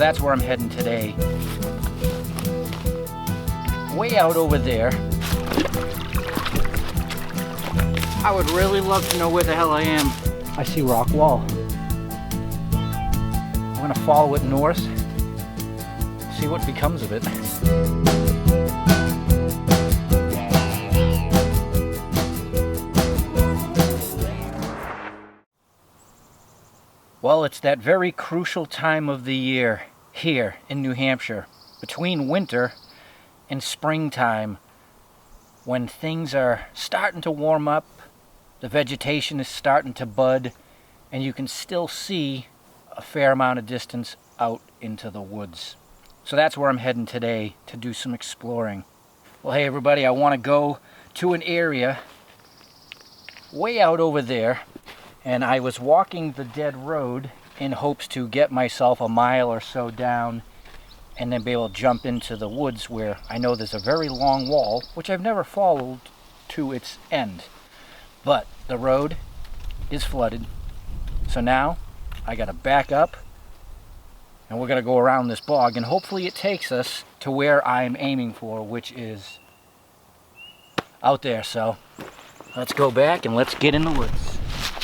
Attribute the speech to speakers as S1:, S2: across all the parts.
S1: that's where I'm heading today. Way out over there. I would really love to know where the hell I am. I see rock wall. I'm gonna follow it north, see what becomes of it. Well, it's that very crucial time of the year here in New Hampshire, between winter and springtime, when things are starting to warm up, the vegetation is starting to bud, and you can still see a fair amount of distance out into the woods. So that's where I'm heading today to do some exploring. Well, hey everybody, I want to go to an area way out over there. And I was walking the dead road in hopes to get myself a mile or so down and then be able to jump into the woods where I know there's a very long wall, which I've never followed to its end. But the road is flooded. So now I gotta back up and we're gonna go around this bog and hopefully it takes us to where I'm aiming for, which is out there. So let's go back and let's get in the woods.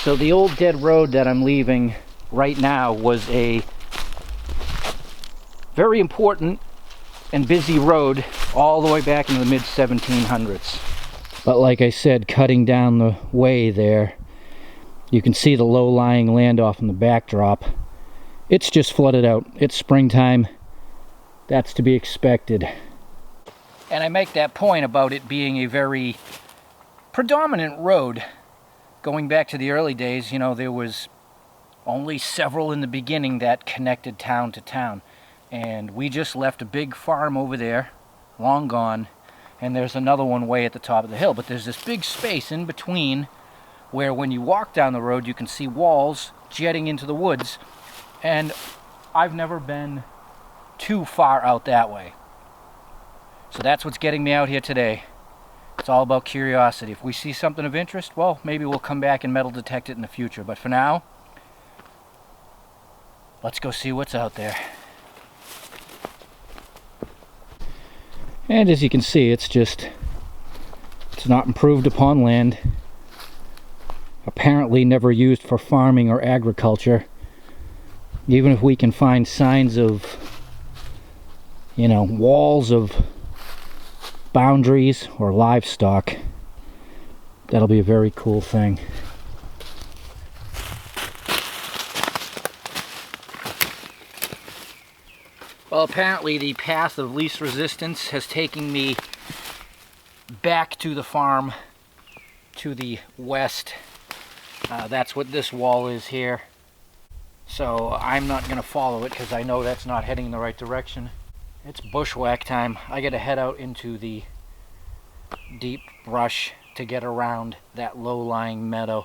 S1: So the old dead road that I'm leaving right now was a very important and busy road all the way back in the mid-1700s. But like I said, cutting down the way there, you can see the low-lying land off in the backdrop. It's just flooded out. It's springtime. That's to be expected. And I make that point about it being a very predominant road. Going back to the early days, you know, there was only several in the beginning that connected town to town. And we just left a big farm over there, long gone, and there's another one way at the top of the hill. But there's this big space in between where when you walk down the road, you can see walls jetting into the woods. And I've never been too far out that way. So that's what's getting me out here today. It's all about curiosity. If we see something of interest, well, maybe we'll come back and metal detect it in the future. But for now, let's go see what's out there. And as you can see, it's not improved upon land. Apparently never used for farming or agriculture. Even if we can find signs of, you know, walls of boundaries or livestock, that'll be a very cool thing. Well, apparently the path of least resistance has taken me back to the farm to the west. That's what this wall is here. So I'm not going to follow it because I know that's not heading in the right direction. It's bushwhack time. I gotta head out into the deep brush to get around that low-lying meadow.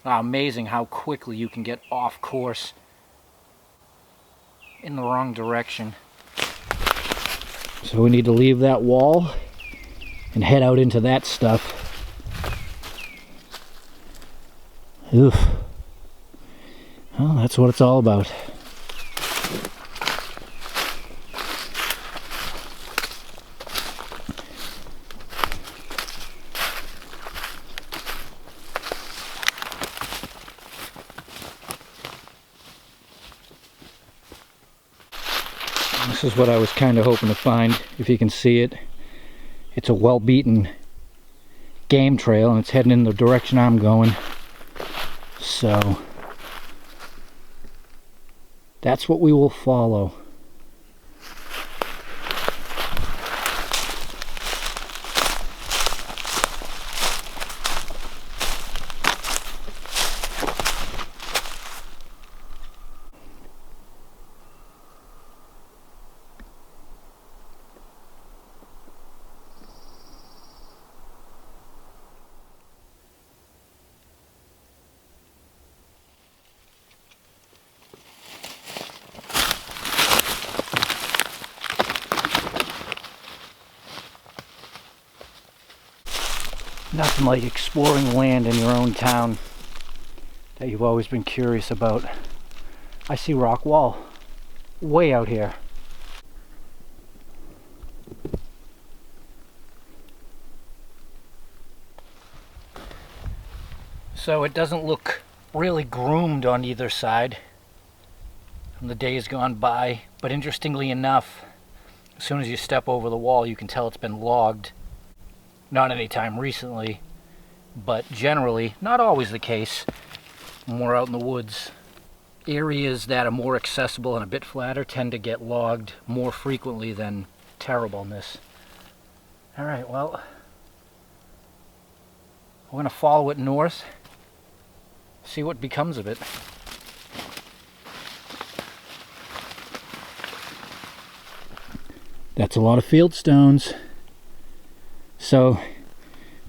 S1: Amazing how quickly you can get off course in the wrong direction. So we need to leave that wall and head out into that stuff. Oof. Well, that's what it's all about. This is what I was kind of hoping to find. If you can see it, it's a well-beaten game trail and it's heading in the direction I'm going. So that's what we will follow. Nothing like exploring land in your own town that you've always been curious about. I see rock wall. way out here. So it doesn't look really groomed on either side from the days gone by, but interestingly enough, as soon as you step over the wall you can tell it's been logged. Not any time recently, but generally, not always the case when we're out in the woods. Areas that are more accessible and a bit flatter tend to get logged more frequently than terribleness. Alright, well, we're going to follow it north, see what becomes of it. That's a lot of field stones. So,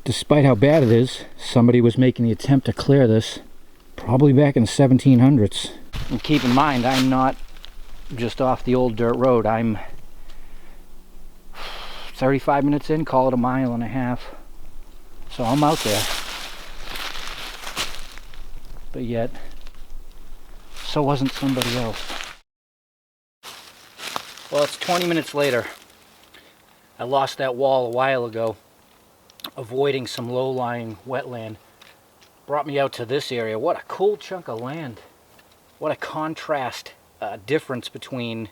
S1: despite how bad it is, somebody was making the attempt to clear this probably back in the 1700s. And keep in mind, I'm not just off the old dirt road. I'm 35 minutes in, call it a mile and a half. So I'm out there. But yet, so wasn't somebody else. Well, it's 20 minutes later. I lost that wall a while ago, avoiding some low-lying wetland. Brought me out to this area. What a cool chunk of land. What a contrast, difference between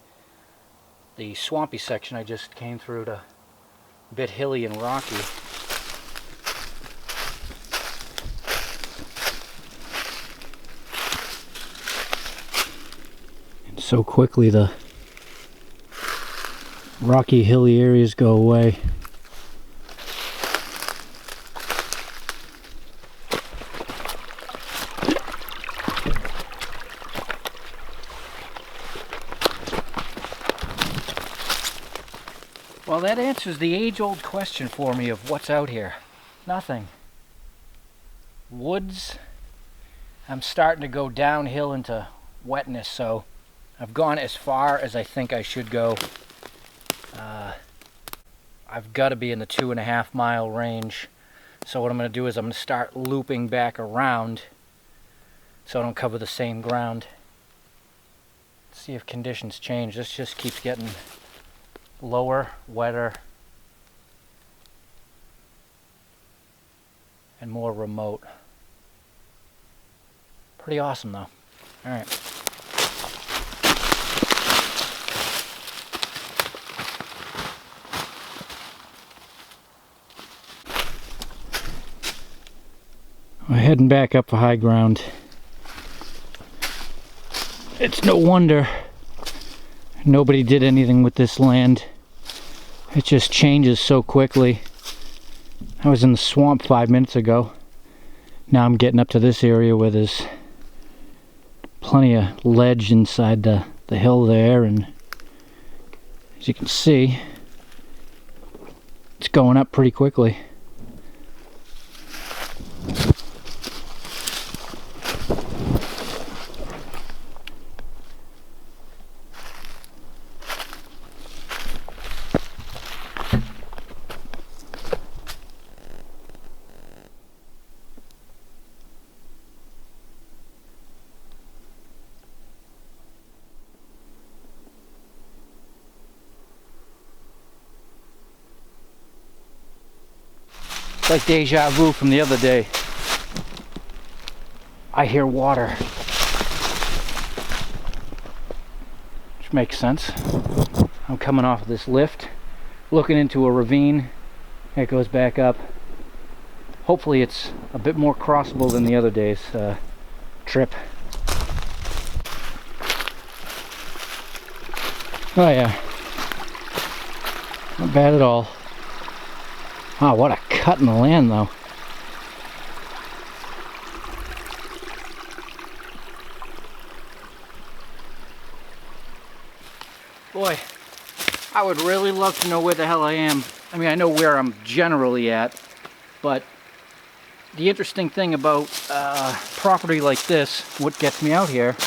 S1: the swampy section I just came through to a bit hilly and rocky. And so quickly the rocky, hilly areas go away. Well, that answers the age-old question for me of what's out here. Nothing. Woods. I'm starting to go downhill into wetness, so I've gone as far as I think I should go. I've got to be in the 2.5 mile range. So what I'm going to do is I'm going to start looping back around so I don't cover the same ground. Let's see if conditions change. This just keeps getting lower, wetter, and more remote. Pretty awesome though. Alright. We're heading back up for high ground. It's no wonder nobody did anything with this land. It just changes so quickly. I was in the swamp 5 minutes ago. Now I'm getting up to this area where there's plenty of ledge inside the hill there, and as you can see, it's going up pretty quickly. It's like deja vu from the other day. I hear water. Which makes sense. I'm coming off of this lift, looking into a ravine. It goes back up. Hopefully it's a bit more crossable than the other day's trip. Oh yeah. Not bad at all. Wow, what a cut in the land though. Boy, I would really love to know where the hell I am. I mean, I know where I'm generally at, but the interesting thing about property like this, what gets me out here,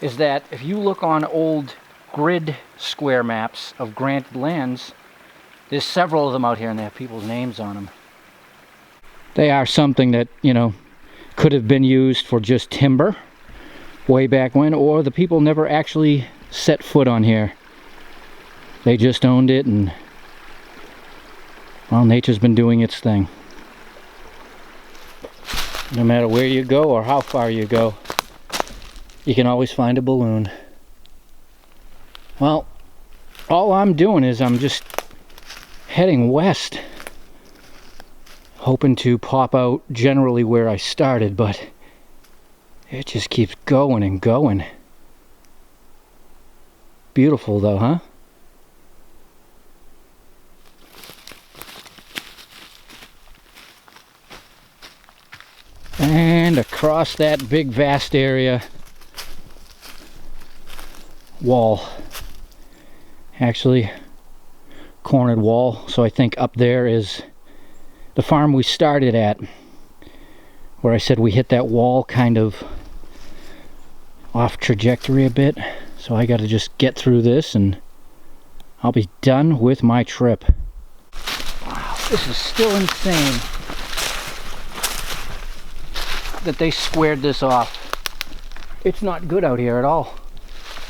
S1: is that if you look on old grid square maps of granted lands, there's several of them out here and they have people's names on them. They are something that, you know, could have been used for just timber way back when, or the people never actually set foot on here. They just owned it, and well, nature's been doing its thing. No matter where you go or how far you go, you can always find a balloon. Well, all I'm doing is I'm just heading west, hoping to pop out generally where I started, but it just keeps going and going. Beautiful though, huh? And across that big vast area, wall. Actually, cornered wall. So I think up there is the farm we started at, where I said we hit that wall kind of off trajectory a bit. So I got to just get through this and I'll be done with my trip. Wow, this is still insane that they squared this off. It's not good out here at all,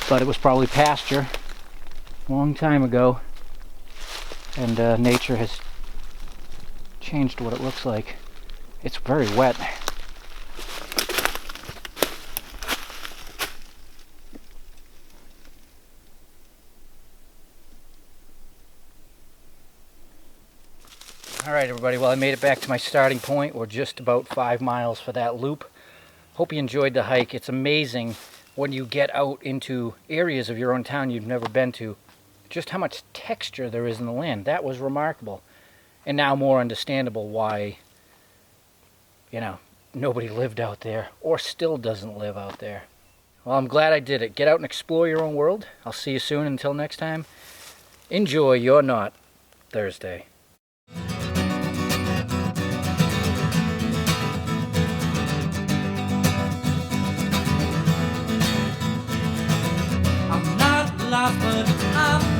S1: but it was probably pasture a long time ago, and nature has changed what it looks like. It's very wet. Alright everybody, well I made it back to my starting point. We're just about 5 miles for that loop. Hope you enjoyed the hike. It's amazing when you get out into areas of your own town you've never been to, just how much texture there is in the land. That was remarkable. And now more understandable why, you know, nobody lived out there or still doesn't live out there. Well, I'm glad I did it. Get out and explore your own world. I'll see you soon. Until next time, enjoy your Not Thursday.
S2: But I'm